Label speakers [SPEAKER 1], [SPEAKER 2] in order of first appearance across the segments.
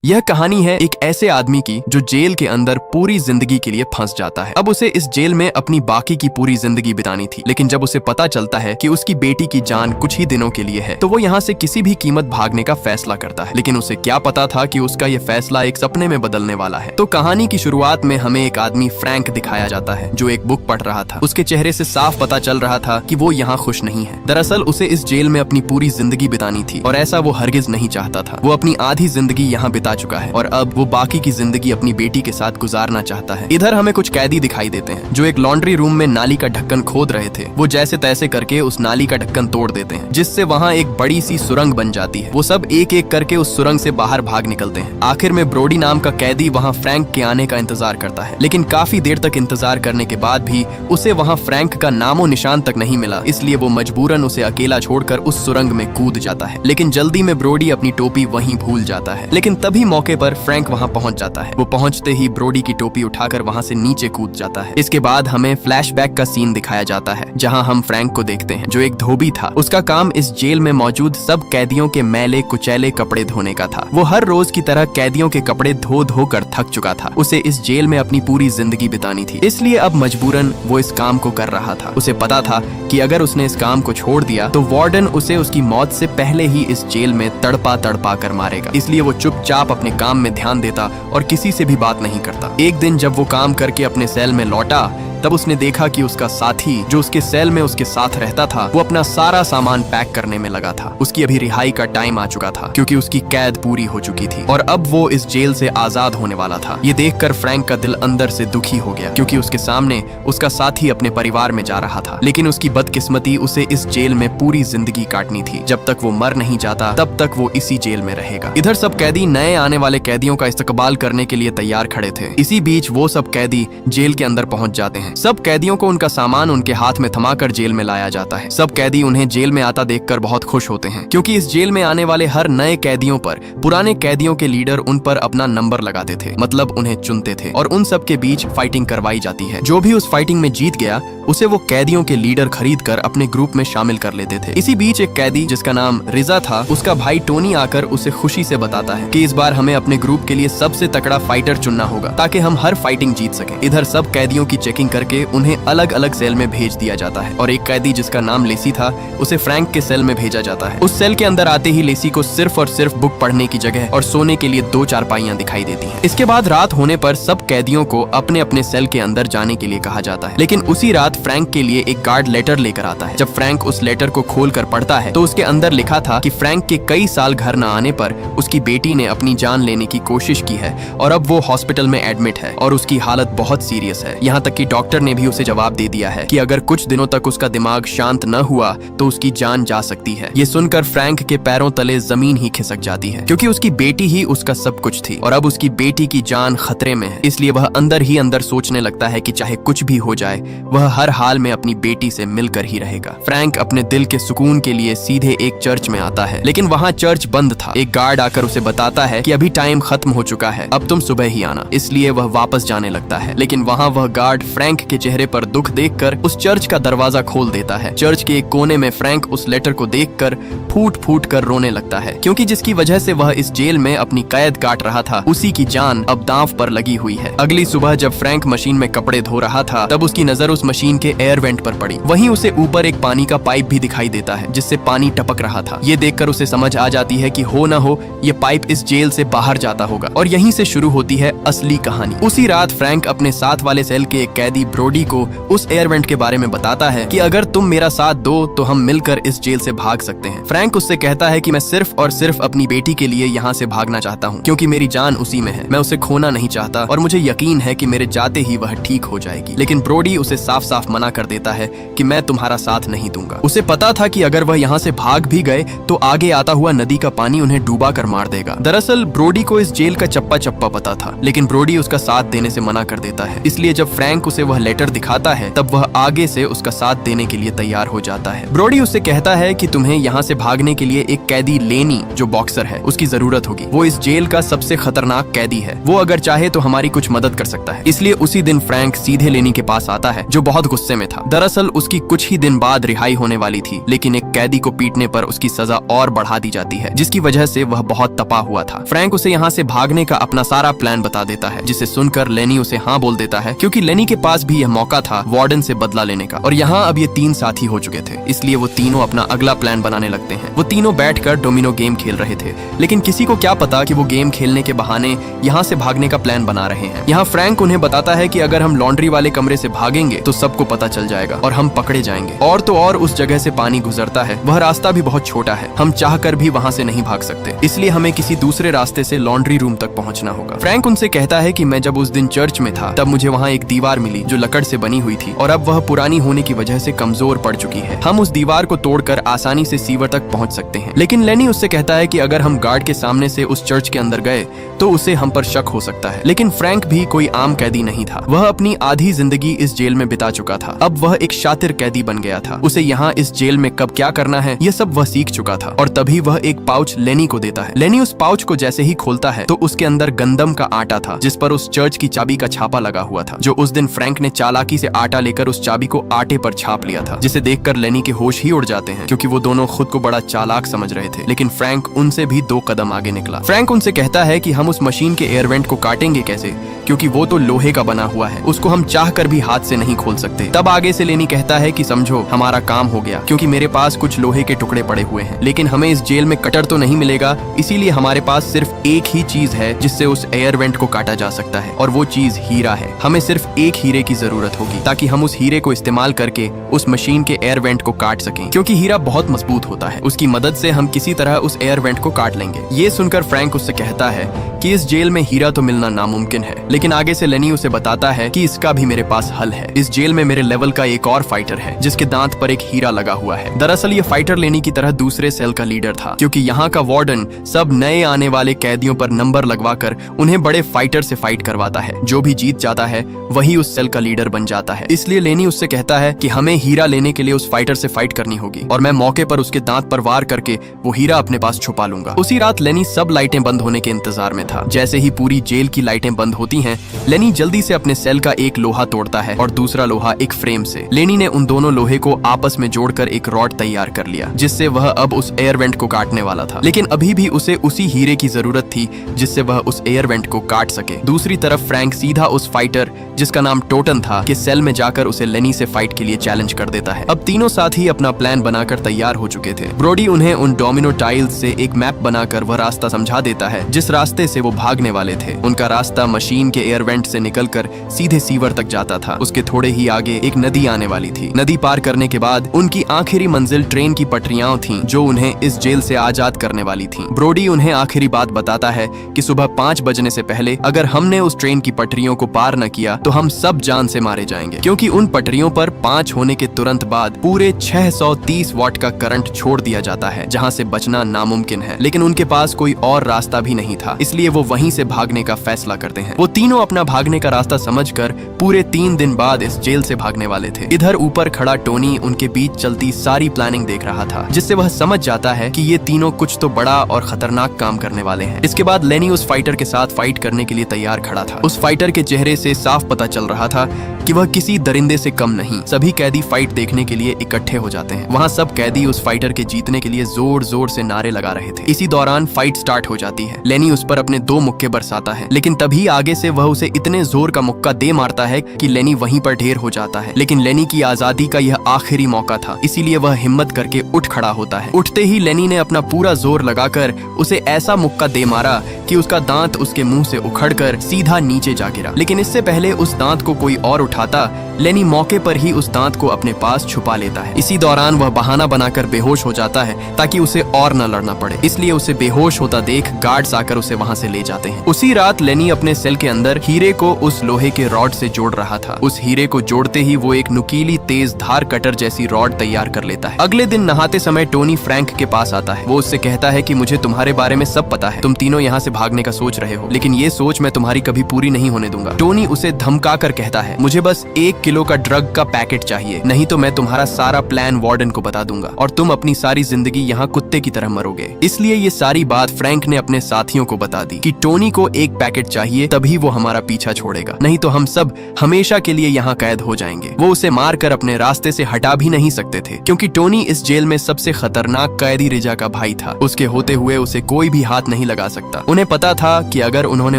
[SPEAKER 1] यह कहानी है एक ऐसे आदमी की जो जेल के अंदर पूरी जिंदगी के लिए फंस जाता है। अब उसे इस जेल में अपनी बाकी की पूरी जिंदगी बितानी थी, लेकिन जब उसे पता चलता है कि उसकी बेटी की जान कुछ ही दिनों के लिए है तो वो यहाँ से किसी भी कीमत भागने का फैसला करता है। लेकिन उसे क्या पता था कि उसका ये फैसला एक सपने में बदलने वाला है। तो कहानी की शुरुआत में हमें एक आदमी फ्रैंक दिखाया जाता है जो एक बुक पढ़ रहा था। उसके चेहरे से साफ पता चल रहा था कि वो यहाँ खुश नहीं है। दरअसल उसे इस जेल में अपनी पूरी जिंदगी बितानी थी और ऐसा वो हरगिज नहीं चाहता था। वो अपनी आधी जिंदगी यहाँ बिता चुका है और अब वो बाकी की जिंदगी अपनी बेटी के साथ गुजारना चाहता है। इधर हमें कुछ कैदी दिखाई देते हैं जो एक लॉन्ड्री रूम में नाली का ढक्कन खोद रहे थे। वो जैसे तैसे करके उस नाली का ढक्कन तोड़ देते हैं जिससे वहाँ एक बड़ी सी सुरंग बन जाती है। वो सब एक एक करके उस सुरंग से बाहर भाग निकलते हैं। आखिर में ब्रोडी नाम का कैदी वहाँ फ्रैंक के आने का इंतजार करता है, लेकिन काफी देर तक इंतजार करने के बाद भी उसे वहाँ फ्रैंक का नामो निशान तक नहीं मिला। इसलिए वो मजबूरन उसे अकेला छोड़कर उस सुरंग में कूद जाता है। लेकिन जल्दी में ब्रोडी अपनी टोपी वहीं भूल जाता है। लेकिन तभी मौके पर फ्रैंक वहाँ पहुंच जाता है। वो पहुंचते ही ब्रोडी की टोपी उठाकर वहाँ से नीचे कूद जाता है। इसके बाद हमें फ्लैशबैक का सीन दिखाया जाता है जहाँ हम फ्रैंक को देखते हैं जो एक धोबी था। उसका काम इस जेल में मौजूद सब कैदियों के मैले कुचैले कपड़े धोने का था। वो हर रोज की तरह कैदियों के कपड़े धो धो कर थक चुका था। उसे इस जेल में अपनी पूरी जिंदगी बितानी थी, इसलिए अब मजबूरन वो इस काम को कर रहा था। उसे पता था कि अगर उसने इस काम को छोड़ दिया तो वार्डन उसे उसकी मौत से पहले ही इस जेल में तड़पा तड़पा कर मारेगा। इसलिए वो चुपचाप अपने काम में ध्यान देता और किसी से भी बात नहीं करता। एक दिन जब वो काम करके अपने सेल में लौटा तब उसने देखा कि उसका साथी जो उसके सेल में उसके साथ रहता था वो अपना सारा सामान पैक करने में लगा था। उसकी अभी रिहाई का टाइम आ चुका था क्योंकि उसकी कैद पूरी हो चुकी थी और अब वो इस जेल से आजाद होने वाला था। ये देखकर फ्रैंक का दिल अंदर से दुखी हो गया क्योंकि उसके सामने उसका साथी अपने परिवार में जा रहा था। लेकिन उसकी बदकिस्मती उसे इस जेल में पूरी जिंदगी काटनी थी। जब तक वो मर नहीं जाता तब तक वो इसी जेल में रहेगा। इधर सब कैदी नए आने वाले कैदियों का इस्तकबाल करने के लिए तैयार खड़े थे। इसी बीच वो सब कैदी जेल के अंदर पहुंच जाते हैं। सब कैदियों को उनका सामान उनके हाथ में थमाकर जेल में लाया जाता है। सब कैदी उन्हें जेल में आता देखकर बहुत खुश होते हैं क्योंकि इस जेल में आने वाले हर नए कैदियों पर पुराने कैदियों के लीडर उन पर अपना नंबर लगाते थे, मतलब उन्हें चुनते थे और उन सब के बीच फाइटिंग करवाई जाती है। जो भी उस फाइटिंग में जीत गया उसे वो कैदियों के लीडर खरीद कर अपने ग्रुप में शामिल कर लेते थे। इसी बीच एक कैदी जिसका नाम रिजा था उसका भाई टोनी आकर उसे खुशी से बताता है कि इस बार हमें अपने ग्रुप के लिए सबसे तगड़ा फाइटर चुनना होगा ताकि हम हर फाइटिंग जीत सकें। इधर सब कैदियों की चेकिंग करके उन्हें अलग अलग सेल में भेज दिया जाता है और एक कैदी जिसका नाम लेसी था उसे फ्रैंक के सेल में भेजा जाता है। उस सेल के अंदर आते ही लेसी को सिर्फ और सिर्फ बुक पढ़ने की जगह और सोने के लिए 2 चारपाइयां दिखाई देती हैं। इसके बाद रात होने पर सब कैदियों को अपने अपने सेल के अंदर जाने के लिए कहा जाता है। लेकिन उसी रात फ्रैंक के लिए एक गार्ड लेटर लेकर आता है। जब फ्रैंक उस लेटर को खोल कर पढ़ता है तो उसके अंदर लिखा था कि फ्रैंक के कई साल घर न आने पर उसकी बेटी ने अपनी जान लेने की कोशिश की है और अब वो हॉस्पिटल में एडमिट है और उसकी हालत बहुत सीरियस है। यहाँ तक कि डॉक्टर ने भी उसे जवाब दे दिया है कि अगर कुछ दिनों तक उसका दिमाग शांत न हुआ तो उसकी जान जा सकती है। ये सुनकर फ्रैंक के पैरों तले जमीन ही खिसक जाती है क्योंकि उसकी बेटी ही उसका सब कुछ थी और अब उसकी बेटी की जान खतरे में है। इसलिए वह अंदर ही अंदर सोचने लगता है कि चाहे कुछ भी हो जाए वह हर हाल में अपनी बेटी से मिलकर ही रहेगा। फ्रैंक अपने दिल के सुकून के लिए सीधे एक चर्च में आता है, लेकिन वहाँ चर्च बंद था। एक गार्ड आकर उसे बताता है कि अभी टाइम खत्म हो चुका है, अब तुम सुबह ही आना। इसलिए वह वापस जाने लगता है, लेकिन वहाँ वह गार्ड फ्रैंक के चेहरे पर दुख देखकर उस चर्च का दरवाजा खोल देता है। चर्च के एक कोने में फ्रैंक उस लेटर को देखकर फूट फूट कर रोने लगता है क्योंकि जिसकी वजह से वह इस जेल में अपनी कैद काट रहा था उसी की जान अब दांव पर लगी हुई है। अगली सुबह जब फ्रैंक मशीन में कपड़े धो रहा था तब उसकी नजर उस मशीन के एयर वेंट पर पड़ी। वहीं उसे ऊपर एक पानी का पाइप भी दिखाई देता है जिससे पानी टपक रहा था। ये देखकर उसे समझ आ जाती है कि हो न हो ये पाइप इस जेल से बाहर जाता होगा और यहीं से शुरू होती है असली कहानी। उसी रात फ्रैंक अपने साथ वाले सेल के एक कैदी ब्रोडी को उस एयर वेंट के बारे में बताता है कि अगर तुम मेरा साथ दो तो हम मिलकर इस जेल से भाग सकते हैं। फ्रैंक उससे कहता है कि मैं सिर्फ और सिर्फ अपनी बेटी के लिए यहाँ से भागना चाहता हूँ क्योंकि मेरी जान उसी में है। मैं उसे खोना नहीं चाहता और मुझे यकीन है कि मेरे जाते ही वह ठीक हो जाएगी। लेकिन ब्रोडी उसे साफ साफ मना कर देता है कि मैं तुम्हारा साथ नहीं दूंगा। उसे पता था कि अगर वह यहाँ से भाग भी गए तो आगे आता हुआ नदी का पानी उन्हें डूबा कर मार देगा। दरअसल ब्रोडी को इस जेल का चप्पा चप्पा पता था, लेकिन ब्रोडी उसका साथ देने से मना कर देता है। इसलिए जब फ्रैंक उसे वह लेटर दिखाता है तब वह आगे से उसका साथ देने के लिए तैयार हो जाता है। ब्रोडी उससे कहता है कि तुम्हें यहाँ से भागने के लिए एक कैदी लेनी जो बॉक्सर है उसकी जरूरत होगी। वो इस जेल का सबसे खतरनाक कैदी है, वो अगर चाहे तो हमारी कुछ मदद कर सकता है। इसलिए उसी दिन फ्रैंक सीधे लेनी के पास आता है जो बहुत गुस्से में था। दरअसल उसकी कुछ ही दिन बाद रिहाई होने वाली थी, लेकिन एक कैदी को पीटने पर उसकी सजा और बढ़ा दी जाती है जिसकी वजह से वह बहुत तपा हुआ था। फ्रैंक उसे यहाँ से भागने का अपना सारा प्लान बता देता है, जिसे सुनकर लेनी उसे हाँ बोल देता है, क्योंकि लेनी के पास भी यह मौका था वार्डन से बदला लेने का। और यहाँ अब ये 3 साथी हो चुके थे, इसलिए वो तीनों अपना अगला प्लान बनाने लगते हैं। वो तीनों बैठकर डोमिनो गेम खेल रहे थे, लेकिन किसी को क्या पता कि वो गेम खेलने के बहाने यहाँ से भागने का प्लान बना रहे हैं। यहाँ फ्रैंक उन्हें बताता है कि अगर हम लॉन्ड्री वाले कमरे से भागेंगे तो सबको पता चल जाएगा और हम पकड़े जाएंगे। और तो और उस जगह से पानी गुजरता है, वह रास्ता भी बहुत छोटा है, हम चाहकर भी वहाँ से नहीं भाग सकते, इसलिए हमें किसी दूसरे रास्ते से लॉन्ड्री रूम तक पहुँचना होगा। फ्रैंक उनसे कहता है कि मैं जब उस दिन चर्च में था तब मुझे वहाँ एक दीवार मिली जो लकड़ से बनी हुई थी और अब वह पुरानी होने की वजह से कमजोर पड़ चुकी है। हम उस दीवार को तोड़कर आसानी से सीवर तक पहुँच सकते हैं। लेकिन लेनी उससे कहता है कि अगर हम गार्ड के सामने से उस चर्च के अंदर गए तो उसे हम पर शक हो सकता है। लेकिन फ्रैंक भी कोई आम कैदी नहीं था, वह अपनी आधी जिंदगी इस जेल में बिता चुका था। अब वह एक शातिर कैदी बन गया था। उसे यहाँ इस जेल में कब क्या करना है यह सब वह सीख चुका था। और तभी वह एक पाउच लेनी को देता है। लेनी उस पाउच को जैसे ही खोलता है तो उसके अंदर गंदम का आटा था, जिस पर उस चर्च की चाबी का छापा लगा हुआ था, जो उस दिन फ्रैंक ने चालाकी से आटा लेकर उस चाबी को आटे पर छाप लिया था, जिसे देखकर लेनी के होश ही उड़ जाते हैं, क्योंकि वो दोनों खुद को बड़ा चालाक समझ रहे थे। लेकिन फ्रैंक उनसे भी 2 कदम आगे निकला। फ्रैंक उनसे कहता है कि हम उस मशीन के एयर वेंट को काटेंगे कैसे, क्योंकि वो तो लोहे का बना हुआ है, उसको हम चाह कर भी हाथ से नहीं खोल सकते। तब आगे से लेनी कहता है कि समझो हमारा काम हो गया, क्योंकि मेरे पास कुछ लोहे के टुकड़े पड़े हुए हैं, लेकिन हमें इस जेल में कटर तो नहीं मिलेगा, इसीलिए हमारे पास सिर्फ एक ही चीज है जिससे उस एयर वेंट को काटा जा सकता है, और वो चीज हीरा है। हमें सिर्फ एक हीरे की जरूरत होगी ताकि हम उस हीरे को इस्तेमाल करके उस मशीन के एयर वेंट को काट सकें, क्योंकि हीरा बहुत मजबूत होता है। उसकी मदद से हम किसी तरह उस एयर वेंट को काट लेंगे। ये सुनकर फ्रैंक उससे कहता है कि इस जेल में हीरा तो मिलना नामुमकिन है, लेकिन आगे से लेनी उसे बताता है कि इसका भी मेरे पास हल है। इस जेल में मेरे लेवल का एक और फाइटर है जिसके दांत पर एक हीरा लगा हुआ है। दरअसल ये फाइटर लेनी की तरह दूसरे सेल का लीडर था, क्योंकि यहाँ का वार्डन सब नए आने वाले कैदियों पर नंबर लगवाकर उन्हें बड़े फाइटर से फाइट करवाता है। जो भी जीत जाता है वही उस सेल का लीडर बन जाता है। इसलिए लेनी उससे कहता है कि हमें हीरा लेने के लिए उस फाइटर से फाइट करनी होगी, और मैं मौके पर उसके दांत पर वार करके वो हीरा अपने पास छुपा लूंगा। उसी रात लेनी सब लाइटें बंद होने के इंतजार में था। जैसे ही पूरी जेल की लाइटें बंद होती हैं, लेनी जल्दी से अपने सेल का एक लोहा तोड़ता है और दूसरा लोहा एक फ्रेम से। लेनी ने उन दोनों लोहे को आपस में जोड़कर एक रॉड तैयार कर लिया, जिससे वह अब उस एयर वेंट को काटने वाला था। लेकिन अभी भी उसे उसी हीरे की जरूरत थी जिससे वह उस एयर वेंट को काट सके। दूसरी तरफ फ्रैंक सीधा उस फाइटर, जिसका नाम टोटन था, के सेल में जाकर उसे लेनी से फाइट के लिए चैलेंज कर देता है। अब तीनों साथी अपना प्लान बनाकर तैयार हो चुके थे। ब्रोडी उन्हें उन डोमिनो टाइल्स से एक मैप बनाकर वह रास्ता समझा देता है जिस रास्ते से वो भागने वाले थे। उनका रास्ता मशीन के एयर वेंट से निकलकर सीधे सीवर तक जाता था। उसके थोड़े ही आगे एक नदी आने वाली थी। नदी पार करने के बाद उनकी आखिरी मंजिल ट्रेन की पटरियां थीं, जो उन्हें इस जेल से आजाद करने वाली थीं। ब्रोडी उन्हें आखिरी बात बताता है कि सुबह 5 बजने से पहले अगर हमने उस ट्रेन की पटरियों को पार न किया तो हम सब जान से मारे जाएंगे, क्योंकि उन पटरियों पर 5 होने के तुरंत बाद पूरे 630 वाट का करंट छोड़ दिया जाता है, जहां से बचना नामुमकिन है। लेकिन उनके पास कोई और रास्ता भी नहीं था, इसलिए वो वहीं से भागने का फैसला करते हैं। वो तीनों अपना भागने का रास्ता समझकर पूरे 3 दिन बाद इस जेल से भागने वाले थे। इधर ऊपर खड़ा टोनी उनके बीच चलती सारी प्लानिंग देख रहा था, जिससे वह समझ जाता है कि ये तीनों कुछ तो बड़ा और खतरनाक काम करने वाले हैं। इसके बाद लेनी उस फाइटर के साथ फाइट करने के लिए तैयार खड़ा था। उस फाइटर के चेहरे से साफ पता चल रहा था कि वह किसी दरिंदे से कम नहीं। सभी कैदी फाइट देखने के लिए इकट्ठे हो जाते हैं। वहाँ सब कैदी उस फाइटर के जीतने के लिए जोर जोर से नारे लगा रहे थे। इसी दौरान फाइट स्टार्ट हो जाती है। लेनी उस पर अपने 2 मुक्के बरसाता है, लेकिन तभी आगे से वह उसे इतने जोर का मुक्का दे मारता है कि लेनी वहीं पर ढेर हो जाता है। लेकिन लेनी की आजादी का यह आखिरी मौका था, इसीलिए वह हिम्मत करके उठ खड़ा होता है। उठते ही लेनी ने अपना पूरा जोर लगाकर उसे ऐसा मुक्का दे मारा कि उसका दांत उसके मुंह से उखड़कर सीधा नीचे जा गिरा। लेकिन इससे पहले उस दांत को कोई और उठाता, लेनी मौके पर ही उस दांत को अपने पास छुपा लेता है। इसी दौरान वह बहाना बनाकर बेहोश हो जाता है ताकि उसे और न लड़ना पड़े, इसलिए उसे बेहोश होता देख गार्ड्स आकर उसे वहां से ले जाते हैं। उसी रात लेनी अपने सेल के अंदर हीरे को उस लोहे के रॉड से जोड़ रहा था। उस हीरे को जोड़ते ही वो एक नुकीली तेज धार कटर जैसी रॉड तैयार कर लेता है। अगले दिन नहाते समय टोनी फ्रैंक के पास आता है। वो उससे कहता है कि मुझे तुम्हारे बारे में सब पता है, तुम तीनों यहाँ से भागने का सोच रहे हो, लेकिन ये सोच मैं तुम्हारी कभी पूरी नहीं होने दूंगा। टोनी उसे धमका कर कहता है, मुझे बस 1 किलो का ड्रग का पैकेट चाहिए, नहीं तो मैं तुम्हारा सारा प्लान वार्डन को बता दूंगा और तुम अपनी सारी जिंदगी यहाँ कुत्ते की तरह मरोगे। इसलिए ये सारी बात फ्रैंक ने अपने साथियों को बता दी कि टोनी को 1 पैकेट चाहिए, तभी वो हमारा पीछा छोड़ेगा, नहीं तो हम सब हमेशा के लिए यहाँ कैद हो जाएंगे। वो उसे मारकर अपने रास्ते से हटा भी नहीं सकते थे, क्योंकि टोनी इस जेल में सबसे खतरनाक कैदी रिजा का भाई था। उसके होते हुए उसे कोई भी हाथ नहीं लगा सकता। उन्हें पता था कि अगर उन्होंने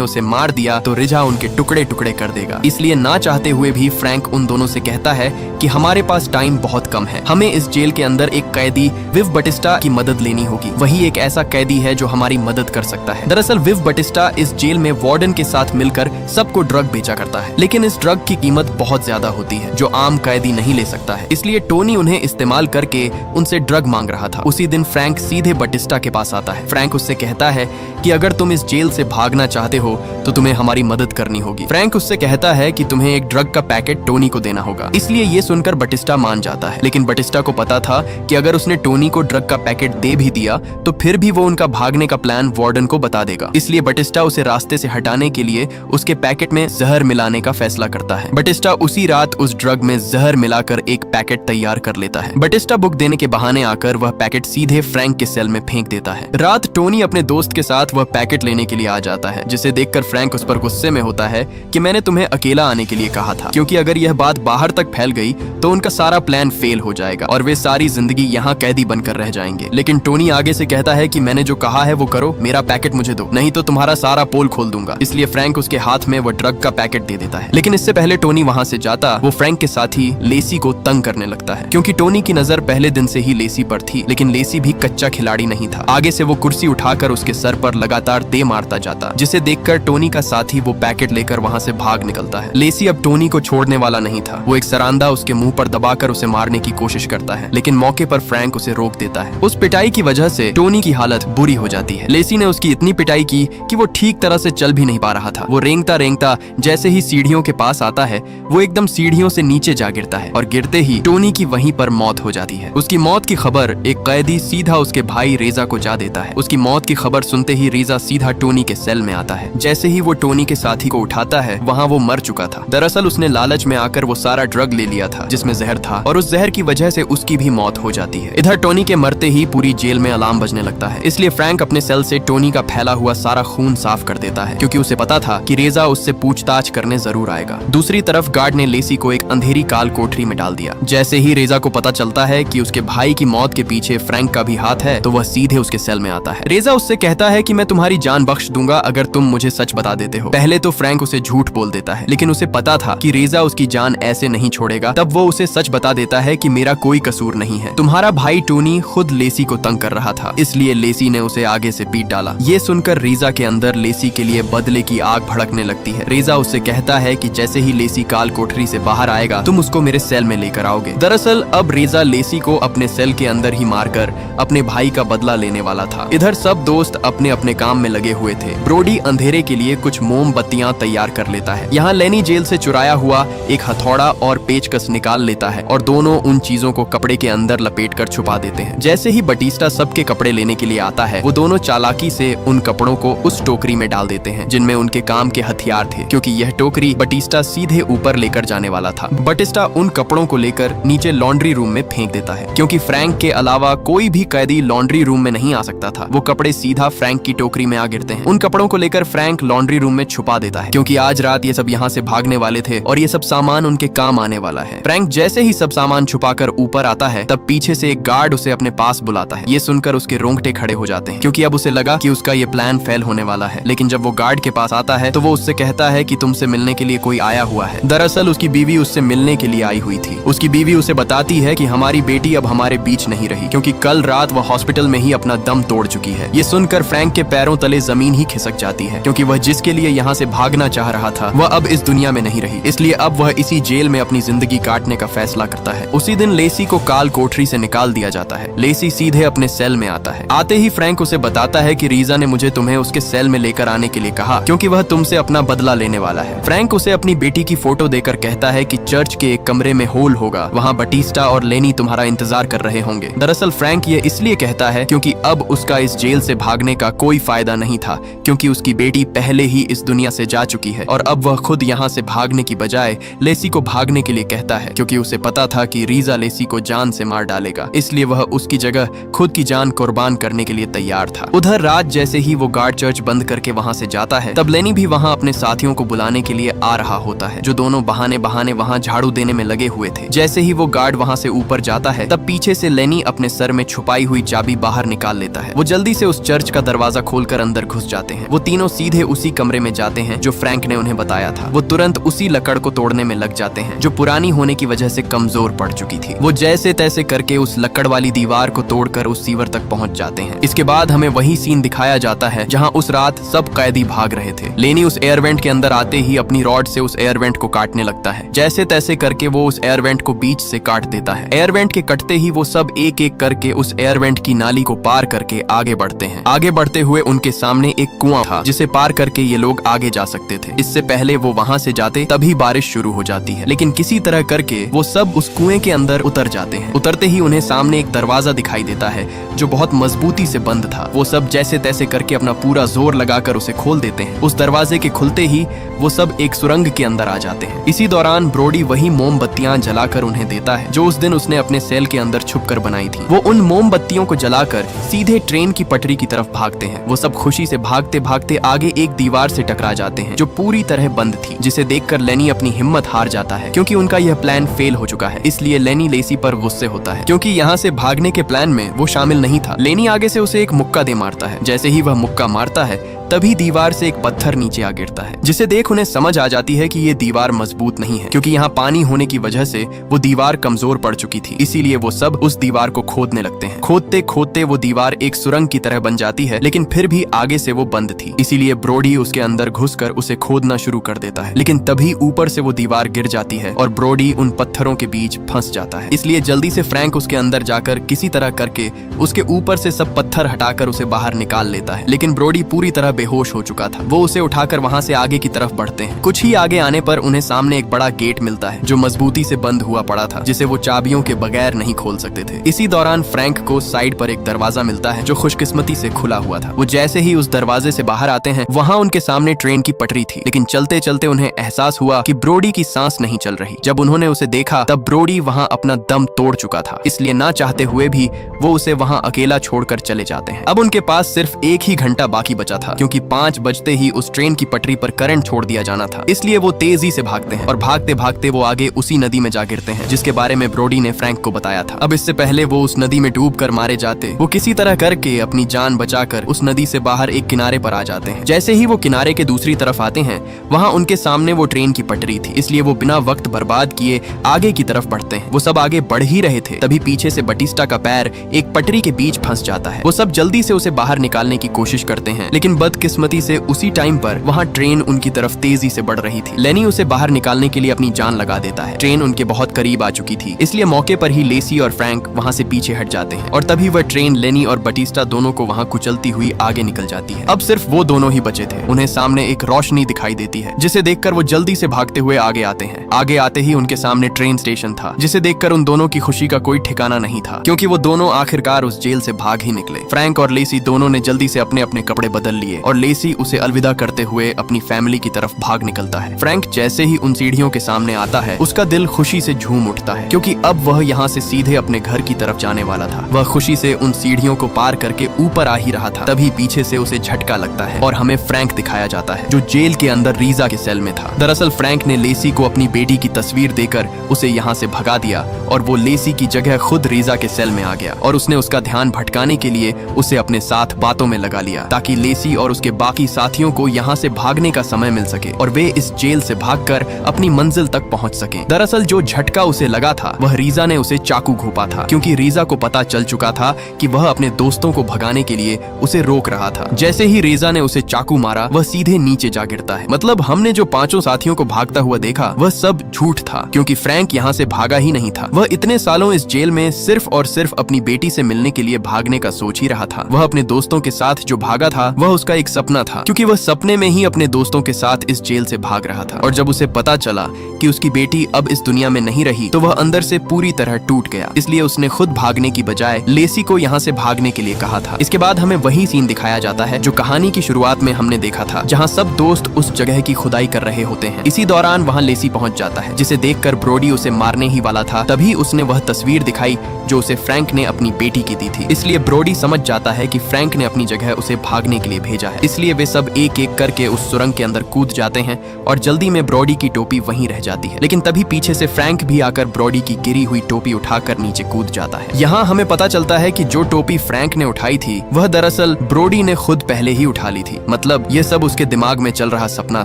[SPEAKER 1] उसे मार दिया तो रिजा उनके टुकड़े टुकड़े कर देगा। इसलिए ना चाहते हुए भी फ्रैंक उन दोनों से कहता है कि हमारे पास टाइम बहुत कम है, हमें इस जेल के अंदर एक कैदी विव बटिस्टा की मदद लेनी होगी। वही एक ऐसा कैदी है जो हमारी मदद कर सकता है। दरअसल विव बटिस्टा इस जेल में वार्डन के साथ मिलकर सबको ड्रग बेचा करता है, लेकिन इस ड्रग की कीमत बहुत ज्यादा होती है जो आम कैदी नहीं ले सकता है। इसलिए टोनी उन्हें इस्तेमाल करके उनसे ड्रग मांग रहा था। उसी दिन फ्रैंक सीधे बटिस्टा के पास आता है। फ्रैंक उससे कहता है कि अगर तुम इस जेल से भागना चाहते हो तो तुम्हें हमारी मदद करनी होगी। फ्रैंक उससे कहता है कि तुम्हें एक ड्रग का पैकेट टोनी को देना होगा। इसलिए ये सुनकर बटिस्टा मान जाता है, लेकिन बटिस्टा को पता था कि अगर उसने टोनी को ड्रग का पैकेट दे भी दिया तो फिर भी वो उनका भागने का प्लान वार्डन को बता देगा। इसलिए बटिस्टा उसे रास्ते से हटाने के लिए उसके पैकेट में जहर मिलाने का फैसला करता है। बटिस्टा उसी रात उस ड्रग में जहर मिलाकर एक पैकेट तैयार कर लेता है। बटिस्टा बुक देने के बहाने आकर वह पैकेट सीधे फ्रैंक के सेल में फेंक देता है। रात टोनी अपने दोस्त के साथ वह पैकेट लेने के लिए आ जाता है, जिसे देखकर फ्रैंक उस पर गुस्से में होता है कि मैंने तुम्हें अकेला आने के लिए कहा था, क्योंकि अगर यह बात बाहर तक फैल गई तो उनका सारा प्लान फेल हो जाएगा और वे सारी जिंदगी यहाँ कैदी बनकर रह जाएंगे। लेकिन टोनी आगे से कहता है कि मैंने जो कहा है वो करो, मेरा पैकेट मुझे दो, नहीं तो तुम्हारा सारा पोल खोल दूंगा। इसलिए फ्रैंक उसके हाथ में वो ड्रग का पैकेट दे देता है। लेकिन इससे पहले टोनी वहां से जाता, वो फ्रैंक के साथी लेसी को तंग करने लगता है, क्योंकि टोनी की नजर पहले दिन से ही लेसी पर थी। लेकिन लेसी भी कच्चा खिलाड़ी नहीं था। आगे से वो कुर्सी उठाकर उसके सर पर लगातार दे मारता जाता, जिसे देखकर टोनी का साथी वो पैकेट लेकर वहां से भाग निकलता है। लेसी अब टोनी को छोड़ने वाला नहीं था। वो एक सरांदा उसके मुंह पर दबाकर उसे मारने की कोशिश करता है, लेकिन मौके पर फ्रैंक उसे रोक देता है। उस पिटाई की वजह से टोनी की हालत बुरी हो जाती है। लेसी ने उसकी इतनी पिटाई की कि वो ठीक तरह से चल भी नहीं पा रहा था। वो रेंगता रेंगता जैसे ही सीढ़ियों के पास आता है, वो एकदम सीढ़ियों से नीचे जा गिरता है और गिरते ही टोनी की वहीं पर मौत हो जाती है। उसकी मौत की खबर एक कैदी सीधा उसके भाई रेजा को जा देता है। उसकी मौत की खबर सुनते ही रेजा सीधा टोनी के सेल में आता है। जैसे ही वो टोनी के साथी को उठाता है, वहाँ वो मर चुका था। दरअसल उसने लालच में आकर वो सारा ड्रग ले लिया था जिसमें जहर था, और उस जहर की वजह से उसकी भी मौत हो जाती है। इधर टोनी के मरते ही पूरी जेल में अलार्म बजने लगता है। इसलिए फ्रैंक अपने सेल से टोनी का फैला हुआ सारा खून साफ कर देता है, क्योंकि उसे पता था कि रेजा उससे पूछताछ करने जरूर आएगा। दूसरी तरफ गार्ड ने लेसी को एक अंधेरी काल कोठरी में डाल दिया। जैसे ही रेजा को पता चलता है कि उसके भाई की मौत के पीछे फ्रैंक का भी हाथ है, तो वह सीधे उसके सेल में आता है। रेजा उससे कहता है कि मैं तुम्हारी जान बख्श दूंगा अगर तुम मुझे सच बता देते हो। पहले तो फ्रैंक उसे झूठ बोल देता है, लेकिन उसे पता था कि रेजा उसकी जान ऐसे नहीं छोड़ेगा। तब वो उसे सच बता देता है कि मेरा कोई कसूर नहीं है, तुम्हारा भाई टोनी खुद लेसी को तंग कर रहा था, इसलिए लेसी ने उसे आगे से पीट डाला। ये सुनकर रेजा के अंदर लेसी के लिए बदले की आग भड़कने लगती है। रेजा उससे कहता है कि जैसे ही लेसी काल कोठरी से बाहर आएगा, तुम उसको मेरे सेल में लेकर आओगे। दरअसल अब रेजा लेसी को अपने सेल के अंदर ही मारकर अपने भाई का बदला लेने वाला था। इधर सब दोस्त अपने अपने काम में लगे हुए थे। ब्रोडी अंधेरे के लिए कुछ मोमबत्तियां तैयार कर लेता है। यहाँ लेनी जेल से चुराया हुआ एक हथौड़ा और पेचकस निकाल लेता है और दोनों उन चीजों को कपड़े के अंदर लपेटकर छुपा देते हैं। जैसे ही बटिस्टा सबके कपड़े लेने के लिए आता है, वो दोनों चालाकी से उन कपड़ों को उस टोकरी में डाल देते हैं जिनमें उनके काम के हथियार थे, क्योंकि यह टोकरी बटिस्टा सीधे ऊपर लेकर जाने वाला था। बटिस्टा उन कपड़ों को लेकर नीचे लॉन्ड्री रूम में फेंक देता है, क्योंकि फ्रैंक के अलावा कोई भी कैदी लॉन्ड्री रूम में नहीं आ सकता था। वो कपड़े सीधा फ्रैंक की टोकरी में आ गिरते हैं। उन कपड़ों को लेकर फ्रैंक लॉन्ड्री रूम में छुपा देता है, क्योंकि आज रात ये सब यहाँ से भागने वाले थे और ये सब सामान उनके काम आने वाला है। फ्रैंक जैसे ही सब सामान छुपाकर ऊपर आता है, तब पीछे से एक गार्ड उसे अपने पास बुलाता है। ये सुनकर उसके रोंगटे खड़े हो जाते हैं, क्योंकि अब उसे लगा कि उसका ये प्लान फेल होने वाला है। लेकिन जब वो गार्ड के पास आता है तो वो उससे कहता है कि तुमसे मिलने के लिए कोई आया हुआ है। दरअसल उसकी बीवी उससे मिलने के लिए आई हुई थी। उसकी बीवी उसे बताती है कि हमारी बेटी अब हमारे बीच नहीं रही, क्योंकि कल रात वह हॉस्पिटल में ही अपना दम तोड़ चुकी है। ये सुनकर फ्रैंक के पैरों तले जमीन ही खिसक जाती है, क्योंकि वह जिसके लिए यहाँ से भागना चाह रहा था वह अब इस दुनिया में नहीं रही। इसलिए अब वह इसी जेल में अपनी जिंदगी काटने का फैसला करता है। उसी दिन लेसी को काल कोठरी से निकाल दिया जाता है। लेसी सीधे अपने सेल में आता है। आते ही फ्रैंक उसे बताता है कि रीजा ने मुझे तुम्हें उसके सेल में लेकर आने के लिए कहा, क्योंकि वह तुमसे अपना बदला लेने वाला है। फ्रैंक उसे अपनी बेटी की फोटो देकर कहता है कि चर्च के एक कमरे में होल होगा, वहाँ बटिस्टा और लेनी तुम्हारा इंतजार कर रहे होंगे। दरअसल फ्रैंक ये इसलिए कहता है क्योंकि अब उसका इस जेल से भागने का कोई फायदा नहीं था, क्योंकि उसकी बेटी पहले ही इस दुनिया से जा चुकी है और अब वह खुद यहाँ से भागने की बजाय लेसी को भागने के लिए कहता है, क्योंकि उसे पता था कि रीजा लेसी को जान से मार डालेगा। इसलिए वह उसकी जगह खुद की जान कुर्बान करने के लिए तैयार था। उधर रात जैसे ही वो गार्ड चर्च बंद करके वहाँ से जाता है, तब लेनी भी वहाँ अपने साथियों को बुलाने के लिए आ रहा होता है, जो दोनों बहाने बहाने वहाँ झाड़ू देने में लगे हुए थे। जैसे ही वो गार्ड वहाँ से ऊपर जाता है, तब पीछे से लेनी अपने सर में छुपाई हुई चाबी बाहर निकाल लेता है। वो जल्दी से उस चर्च का दरवाजा खोलकर अंदर घुस जाते हैं। वो तीनों सीधे उसी कमरे में जाते हैं जो फ्रैंक ने उन्हें बताया था। वो तुरंत उसी लकड़ को तोड़ने में लग जाते हैं जो पुरानी होने की वजह से कमजोर पड़ चुकी थी। वो जैसे तैसे करके उस लकड़ वाली दीवार को तोड़कर उस सीवर तक पहुंच जाते हैं। इसके बाद हमें वही सीन दिखाया जाता है जहां उस रात सब कैदी भाग रहे थे। लेनी उस एयर वेंट के अंदर आते ही अपनी रॉड से उस एयर वेंट को काटने लगता है। जैसे तैसे करके वो उस एयर वेंट को बीच से काट देता है। एयर वेंट के कटते ही वो सब एक एक करके उस एयर वेंट की नाली को पार करके आगे बढ़ते हैं। आगे बढ़ते हुए उनके सामने एक कुआं था जिसे पार करके ये लोग आगे जा सकते थे। इससे पहले वो वहां से जाते तभी बारिश शुरू हो जाती है, लेकिन किसी तरह करके वो सब उस कुएं के अंदर उतर जाते हैं। उतरते ही उन्हें सामने एक दरवाजा दिखाई देता है जो बहुत मजबूती से बंद था। वो सब जैसे तैसे करके अपना पूरा जोर लगाकर उसे खोल देते हैं। उस दरवाजे के खुलते ही वो सब एक सुरंग के अंदर आ जाते हैं। इसी दौरान ब्रोडी वही मोमबत्तियां जलाकर उन्हें देता है जो उस दिन उसने अपने सेल के अंदर छुपकर बनाई थी। वो उन मोमबत्तियों को जलाकर सीधे ट्रेन की पटरी की तरफ भागते हैं। वो सब खुशी से भागते भागते आगे एक दीवार से टकरा जाते हैं जो पूरी तरह बंद थी, जिसे देखकर लेनी अपनी हिम्मत हार जाता है क्योंकि उनका यह प्लान फेल हो चुका है। इसलिए लेनी लेसी पर गुस्से होता है क्योंकि यहाँ से भागने के प्लान में वो शामिल नहीं था। लेनी आगे से उसे एक मुक्का दे मारता है। जैसे ही वह मुक्का मारता है तभी दीवार से एक पत्थर नीचे आ गिरता है, जिसे देख उन्हें समझ आ जाती है कि ये दीवार मजबूत नहीं है क्योंकि यहाँ पानी होने की वजह से वो दीवार कमजोर पड़ चुकी थी। इसीलिए वो सब उस दीवार को खोदने लगते हैं। खोदते खोदते वो दीवार एक सुरंग की तरह बन जाती है, लेकिन फिर भी आगे से वो बंद थी। इसीलिए ब्रोडी उसके अंदर घुसकर उसे खोदना शुरू कर देता है, लेकिन तभी ऊपर से वो दीवार गिर जाती है और ब्रोडी उन पत्थरों के बीच फंस जाता है। इसलिए जल्दी से फ्रैंक उसके अंदर जाकर किसी तरह करके उसके ऊपर से सब पत्थर हटाकर उसे बाहर निकाल लेता है, लेकिन ब्रोडी पूरी तरह बेहोश हो चुका था। वो उसे उठाकर वहां से आगे की तरफ बढ़ते हैं। कुछ ही आगे आने पर उन्हें सामने एक बड़ा गेट मिलता है जो मजबूती से बंद हुआ पड़ा था, जिसे वो चाबियों के बगैर नहीं खोल सकते थे। इसी दौरान फ्रैंक को साइड पर एक दरवाजा मिलता है जो खुशकिस्मती से खुला हुआ था। वो जैसे ही उस दरवाजे से बाहर आते हैं वहां उनके सामने ट्रेन की पटरी थी, लेकिन चलते चलते उन्हें एहसास हुआ कि ब्रोडी की सांस नहीं चल रही। जब उन्होंने उसे देखा तब ब्रोडी वहां अपना दम तोड़ चुका था, इसलिए ना चाहते हुए भी वो उसे वहां अकेला छोड़कर चले जाते हैं। अब उनके पास सिर्फ एक ही घंटा बाकी बचा था क्योंकि 5 बजते ही उस ट्रेन की पटरी पर करंट छोड़ दिया जाना था। इसलिए वो तेजी से भागते हैं और भागते भागते वो आगे उसी नदी में जा गिरते हैं जिसके बारे में ब्रोडी ने फ्रैंक को बताया था। अब इससे पहले वो उस नदी में डूबकर मारे जाते, वो किसी तरह करके अपनी जान बचाकर उस नदी से बाहर एक किनारे पर आ जाते हैं। जैसे ही वो किनारे के दूसरी तरफ आते हैं वहां उनके सामने वो ट्रेन की पटरी थी, इसलिए वो बिना वक्त बर्बाद किए आगे की तरफ बढ़ते हैं। वो सब आगे बढ़ ही रहे थे तभी पीछे से बटिस्टा का पैर एक पटरी के बीच फंस जाता है। वो सब जल्दी से उसे बाहर निकालने की कोशिश करते हैं, लेकिन बदकिस्मती से उसी टाइम पर वहां ट्रेन उनकी तरफ तेजी से बढ़ रही थी। लेनी उसे बाहर निकालने के लिए अपनी जान लगा देता है। ट्रेन उनके बहुत करीब आ चुकी थी, इसलिए मौके पर ही लेसी और फ्रैंक वहां से पीछे हट जाते हैं और तभी वह ट्रेन लेनी और बटिस्टा दोनों को वहां कुचलती हुई आगे निकल जाती है। अब सिर्फ वो दोनों ही बचे थे। उन्हें सामने एक रोशनी दिखाई देती है जिसे देखकर वो जल्दी से भागते हुए आगे आते हैं। आगे आते ही उनके सामने ट्रेन स्टेशन था, जिसे देखकर उन दोनों की खुशी का कोई ठिकाना नहीं था क्योंकि वो दोनों आखिरकार उस जेल से भाग ही निकले। फ्रैंक और लेसी दोनों ने जल्दी से अपने अपने कपड़े बदल लिए और लेसी उसे अलविदा करते हुए अपनी फैमिली की तरफ भाग निकलता है। फ्रैंक जैसे ही उन सीढ़ियों के सामने आता है उसका दिल खुशी से झूम उठता है क्योंकि अब वह यहाँ से सीधे अपने घर की तरफ जाने वाला था। वह खुशी से उन सीढ़ियों को पार करके ऊपर आ ही रहा था, तभी पीछे से उसे झटका लगता है और हमें फ्रैंक दिखाया जाता है जो जेल के अंदर रीजा के सेल में था। दरअसल फ्रैंक ने लेसी को अपनी बेटी की तस्वीर देकर उसे यहाँ से भगा दिया और वो लेसी की जगह खुद रीजा के सेल में आ गया और उसने उसका ध्यान भटकाने के लिए उसे अपने साथ बातों में लगा लिया ताकि लेसी और उसके बाकी साथियों को यहाँ से भागने का समय मिल सके और वे इस जेल से भागकर अपनी मंजिल तक पहुंच सकें। दरअसल जो झटका उसे लगा था वह रीजा ने उसे चाकू घोंपा था क्योंकि रीजा को पता चल चुका था कि वह अपने दोस्तों को भगाने के लिए उसे रोक रहा था। जैसे ही रीजा ने उसे चाकू मारा वह सीधे नीचे जा गिरता है। मतलब हमने जो 5 साथियों को भागता हुआ देखा वह सब झूठ था क्योंकि फ्रैंक यहाँ से भागा ही नहीं था। वह इतने सालों इस जेल में सिर्फ और सिर्फ अपनी बेटी से मिलने के लिए भागने का सोच ही रहा था। वह अपने दोस्तों के साथ जो भागा था वह उसका एक सपना था क्योंकि वह सपने में ही अपने दोस्तों के साथ इस जेल से भाग रहा था। और जब उसे पता चला कि उसकी बेटी अब इस दुनिया में नहीं रही तो वह अंदर से पूरी तरह टूट गया। इसलिए उसने खुद भागने की बजाय लेसी को यहाँ से भागने के लिए कहा था। इसके बाद हमें वही सीन दिखाया जाता है जो कहानी की शुरुआत में हमने देखा था, जहाँ सब दोस्त उस जगह की खुदाई कर रहे होते हैं। इसी दौरान वहाँ लेसी पहुंच जाता है जिसे देखकर ब्रोडी उसे मारने ही वाला था। तभी उसने वह तस्वीर दिखाई जो उसे फ्रैंक ने अपनी बेटी की दी थी। इसलिए ब्रोडी समझ जाता है कि फ्रैंक ने अपनी जगह उसे भागने के लिए भेजा सोचा है। इसलिए वे सब एक एक करके उस सुरंग के अंदर कूद जाते हैं और जल्दी में ब्रॉडी की टोपी वहीं रह जाती है। लेकिन तभी पीछे से फ्रैंक भी आकर ब्रॉडी की गिरी हुई टोपी उठाकर नीचे कूद जाता है। यहाँ हमें पता चलता है कि जो टोपी फ्रैंक ने उठाई थी वह दरअसल ब्रॉडी ने खुद पहले ही उठा ली थी। मतलब ये सब उसके दिमाग में चल रहा सपना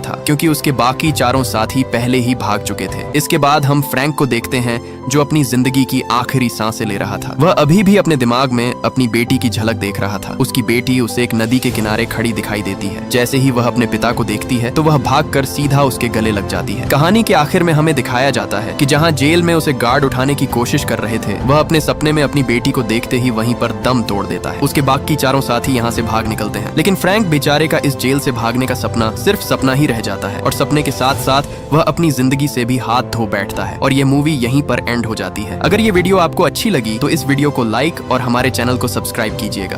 [SPEAKER 1] था, क्योंकि उसके बाकी चारों साथी पहले ही भाग चुके थे। इसके बाद हम फ्रैंक को देखते हैं जो अपनी जिंदगी की आखिरी सांसें ले रहा था। वह अभी भी अपने दिमाग में अपनी बेटी की झलक देख रहा था। उसकी बेटी उसे एक नदी के किनारे खड़ी दिखाई देती है। जैसे ही वह अपने पिता को देखती है तो वह भागकर सीधा उसके गले लग जाती है। कहानी के आखिर में हमें दिखाया जाता है कि जहाँ जेल में उसे गार्ड उठाने की कोशिश कर रहे थे, वह अपने सपने में अपनी बेटी को देखते ही वहीं पर दम तोड़ देता है। उसके बाकी चारों साथी यहाँ से भाग निकलते हैं, लेकिन फ्रैंक बेचारे का इस जेल से भागने का सपना सिर्फ सपना ही रह जाता है और सपने के साथ साथ वह अपनी जिंदगी से भी हाथ धो बैठता है और ये मूवी यहीं पर एंड हो जाती है। अगर ये वीडियो आपको अच्छी लगी तो इस वीडियो को लाइक और हमारे चैनल को सब्सक्राइब कीजिएगा।